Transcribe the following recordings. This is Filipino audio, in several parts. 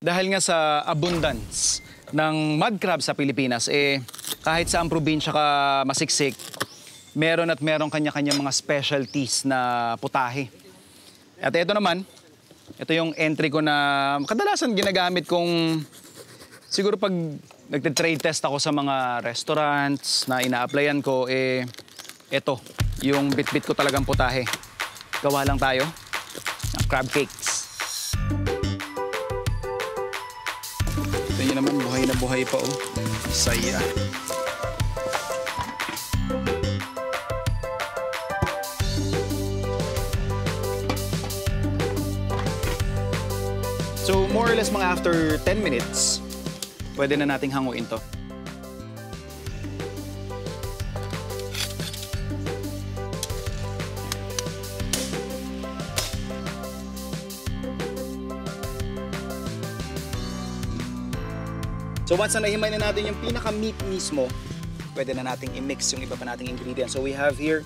Dahil nga sa abundance ng mud crab sa Pilipinas, kahit saan probinsya ka masiksik, meron at meron kanya-kanya mga specialties na putahe. At ito naman, ito yung entry ko na kadalasan ginagamit kong siguro pag nagte-trade test ako sa mga restaurants na ina-applyan ko, ito, yung bit-bit ko talagang putahe. Gawa lang tayo ng crab cakes. Ito nyo naman, buhay na buhay pa, oh. Saya. So, more or less mga after 10 minutes, pwede na nating hanguin to. So, once na nahimay na natin yung pinaka-meat mismo, pwede na nating i-mix yung iba pa nating ingredients. So, we have here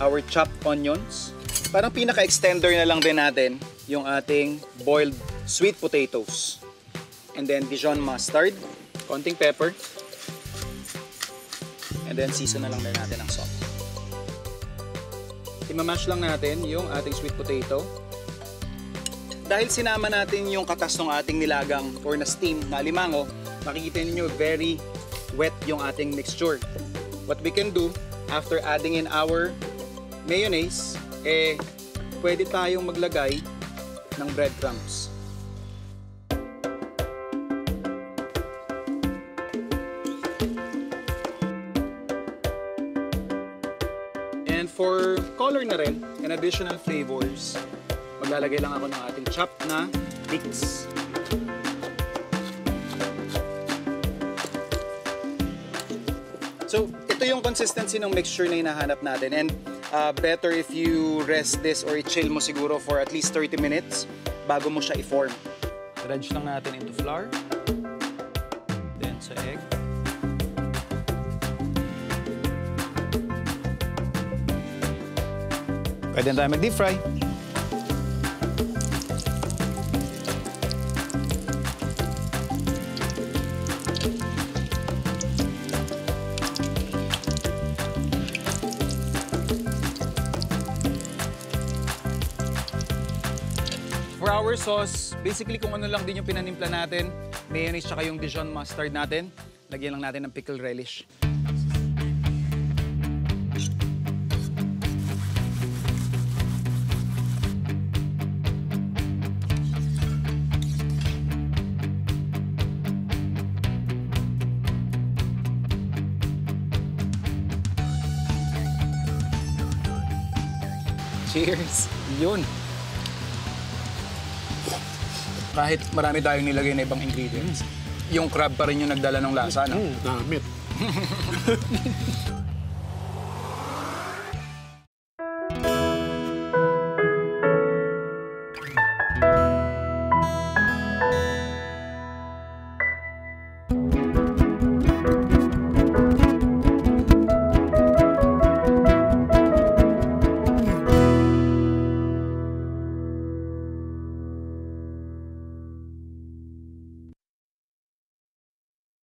our chopped onions. Parang pinaka-extender na lang din natin yung ating boiled sweet potatoes. And then Dijon mustard, konting pepper. And then season na lang din natin ng salt. Imamash lang natin yung ating sweet potato. Dahil sinama natin yung katas ng ating nilagang or na steam na alimango, makikita niyo very wet yung ating mixture. What we can do after adding in our mayonnaise, pwede tayong maglagay ng breadcrumbs. And for color na rin and additional flavors, maglalagay lang ako ng ating chopped na leeks. So, ito yung consistency ng mixture na hinahanap natin. And better if you rest this or i-chill mo siguro for at least 30 minutes bago mo siya i-form. Dredge lang natin into flour. Then sa egg. Pwede na tayo mag-deep fry. For our sauce, basically kung ano lang din yung pinanimpla natin, mayonnaise tsaka yung Dijon mustard natin, lagyan lang natin ng pickle relish. Cheers! Yun! Kahit marami tayong nilagay na ibang ingredients, yung crab pa rin yung nagdala ng lasa, no? Damit.